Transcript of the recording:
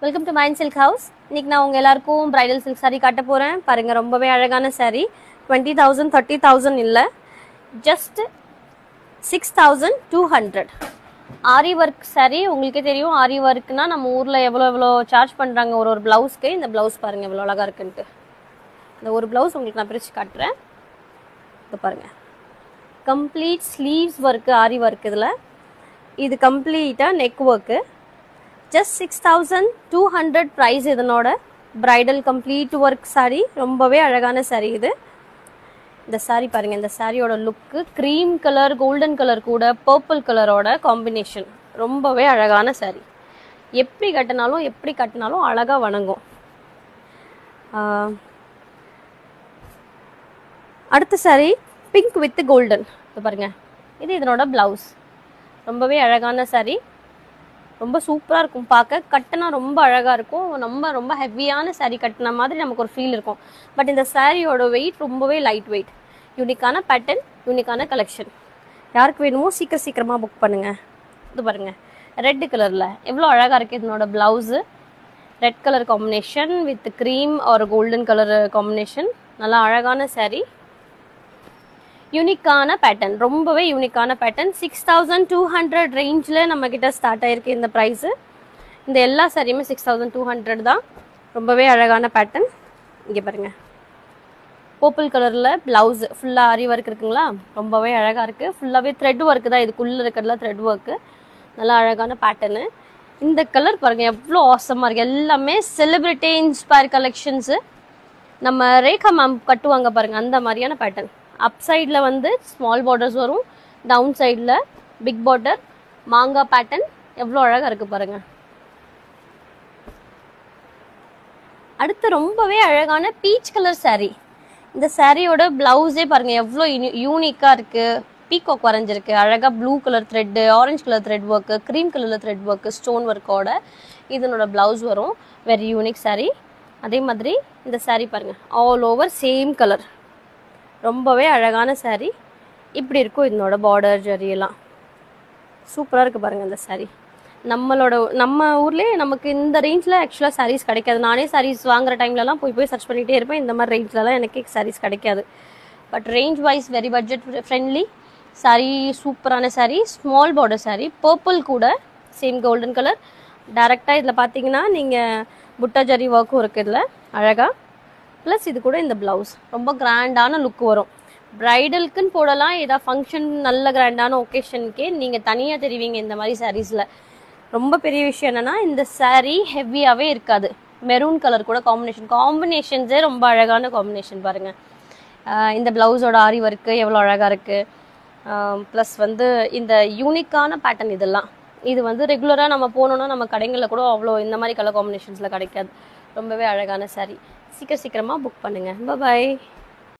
Welcome to mind silk house. இன்னைக்கு நான் உங்க எல்லாருக்கும் பிரைடல் சில்க் சாரீ காட்ட போறேன். பாருங்க, ரொம்பவே அழகான சாரீ. 20,000 30,000 இல்ல, ஜஸ்ட் 6,200. ஆரி ஒர்க் சாரீ. உங்களுக்கே தெரியும் ஆரி ஒர்க்னா நம்ம ஊர்ல எவ்வளோ சார்ஜ் பண்றாங்க ஒரு பிளவுஸ்க்கு. இந்த பிளவுஸ் பாருங்க எவ்வளோ அழகா இருக்குன்ட்டு. இந்த ஒரு பிளவுஸ் உங்களுக்கு நான் பிரிச்சு காட்டுறேன். இது பாருங்க, complete sleeves work, aari work. இது கம்ப்ளீட்டா நெக் ஒர்க்கு. Just 6,200 price. இதனோட பிரைடல் கம்ப்ளீட் ஒர்க் சாரீ. ரொம்பவே அழகான சாரீ இது. இந்த சாரீ பாருங்க, இந்த சாரியோட look cream colour, golden colour கூட பர்பிள் கலரோட காம்பினேஷன். ரொம்பவே அழகான சாரீ. எப்படி கட்டினாலும் அழகா வணங்கும். அடுத்த சாரீ பிங்க் வித் கோல்டன். இது பாருங்க, இது இதனோட பிளவுஸ். ரொம்பவே அழகான சாரீ. ரொம்ப சூப்பராக இருக்கும் பார்க்க. கட்டினா ரொம்ப அழகாக இருக்கும். ரொம்ப ஹெவியான சாரீ கட்டின மாதிரி நமக்கு ஒரு ஃபீல் இருக்கும். பட் இந்த சாரியோட வெயிட் ரொம்பவே லைட் வெயிட். யூனிக்கான பேட்டர்ன், யூனிக்கான கலெக்ஷன். யாருக்கு வேணுமோ சீக்கிரமாக புக் பண்ணுங்க. இது பாருங்க, ரெட் கலரில் எவ்வளோ அழகாக இருக்குது இதனோட blouse. Red colour combination with cream ஒரு கோல்டன் கலர் காம்பினேஷன். நல்லா அழகான சாரீ. யூனிக்கான பேட்டர்ன், ரொம்பவே யூனிக்கான பேட்டர்ன். 6,200 ரேஞ்சில் நம்மக்கிட்ட ஸ்டார்ட் ஆகிருக்கு இந்த ப்ரைஸு. இந்த எல்லா சாரியுமே 6,200 தான். ரொம்பவே அழகான பேட்டர்ன். இங்கே பாருங்கள், பர்பிள் கலரில் ப்ளவுஸு ஃபுல்லாக ஆரி ஒர்க் இருக்குங்களா. ரொம்பவே அழகாக இருக்குது. ஃபுல்லாகவே த்ரெட் ஒர்க்கு தான். இதுக்குள்ளே இருக்கிறதுல த்ரெட் ஒர்க்கு. நல்லா அழகான பேட்டர்னு. இந்த கலர் பாருங்கள் எவ்வளோ ஆசமாக இருக்குது. எல்லாமே செலிப்ரிட்டி இன்ஸ்பயர் கலெக்ஷன்ஸு. நம்ம ரேகா மேம் கட்டுவாங்க பாருங்கள், அந்த மாதிரியான பேட்டர்ன். அப் சைடில் வந்து ஸ்மால் பார்டர்ஸ் வரும், டவுன் சைடில் பிக் பார்டர். மாங்காய் பேட்டர்ன் எவ்வளோ அழகாக இருக்குது பாருங்கள். அடுத்து ரொம்பவே அழகான பீச் கலர் சாரீ. இந்த சாரியோட பிளவுஸே பாருங்கள் எவ்வளோ யூனிக்காக இருக்குது. பீகாக் வரைஞ்சிருக்கு அழகாக. Blue colour thread, orange colour thread work, cream கலரில் த்ரெட் ஒர்க்கு, ஸ்டோன் ஒர்க்கோட இதனோட பிளவுஸ் வரும். Very unique sari. அதே மாதிரி இந்த சாரீ பாருங்கள், ஆல் ஓவர் சேம் கலர். ரொம்பவே அழகான சாரீ. இப்படி இருக்கும் இதனோட பார்டர் ஜரியெல்லாம். சூப்பராக இருக்குது பாருங்கள் இந்த சாரீ. நம்ம ஊர்லேயே நமக்கு இந்த ரேஞ்சில் ஆக்சுவலாக சாரீஸ் கிடைக்காது. நானே சாரீஸ் வாங்குற டைம்லலாம் போய் சர்ச் பண்ணிகிட்டே இருப்பேன். இந்த மாதிரி ரேஞ்சிலலாம் எனக்கு சாரீஸ் கிடைக்காது. But range wise very budget friendly sari. சூப்பரான sari. Small border sari, purple கூட சேம் கோல்டன் கலர். டேரெக்டாக இதில் பார்த்தீங்கன்னா நீங்கள் புட்டா ஜரி ஒர்க்கும் இருக்குது இதில் அழகாக. ப்ளஸ் இது கூட இந்த ப்ளவுஸ் ரொம்ப கிராண்டான லுக் வரும். ப்ரைடலுக்குன்னு போடலாம், ஏதாவது ஃபங்க்ஷன் நல்ல கிராண்டான ஒகேஷனுக்கே நீங்கள் தனியாக தெரிவிங்க இந்த மாதிரி சாரீஸில். ரொம்ப பெரிய விஷயம் என்னென்னா இந்த சாரீ ஹெவியாகவே இருக்காது. மெரூன் கலர் கூட காம்பினேஷன்ஸே ரொம்ப அழகான காம்பினேஷன் பாருங்கள். இந்த ப்ளவுஸோட ஆரி ஒர்க்கு எவ்வளோ அழகாக இருக்குது. ப்ளஸ் வந்து இந்த யூனிக்கான பேட்டர்ன். இதெல்லாம் இது வந்து ரெகுலராக நம்ம போனோன்னா நம்ம கடைகளில் கூட அவ்வளோ இந்த மாதிரி கலர் காம்பினேஷன்ஸில் கிடைக்காது. ரொம்பவே அழகான சாரீ. சீக்கிரமாக புக் பண்ணுங்கள். பாய்.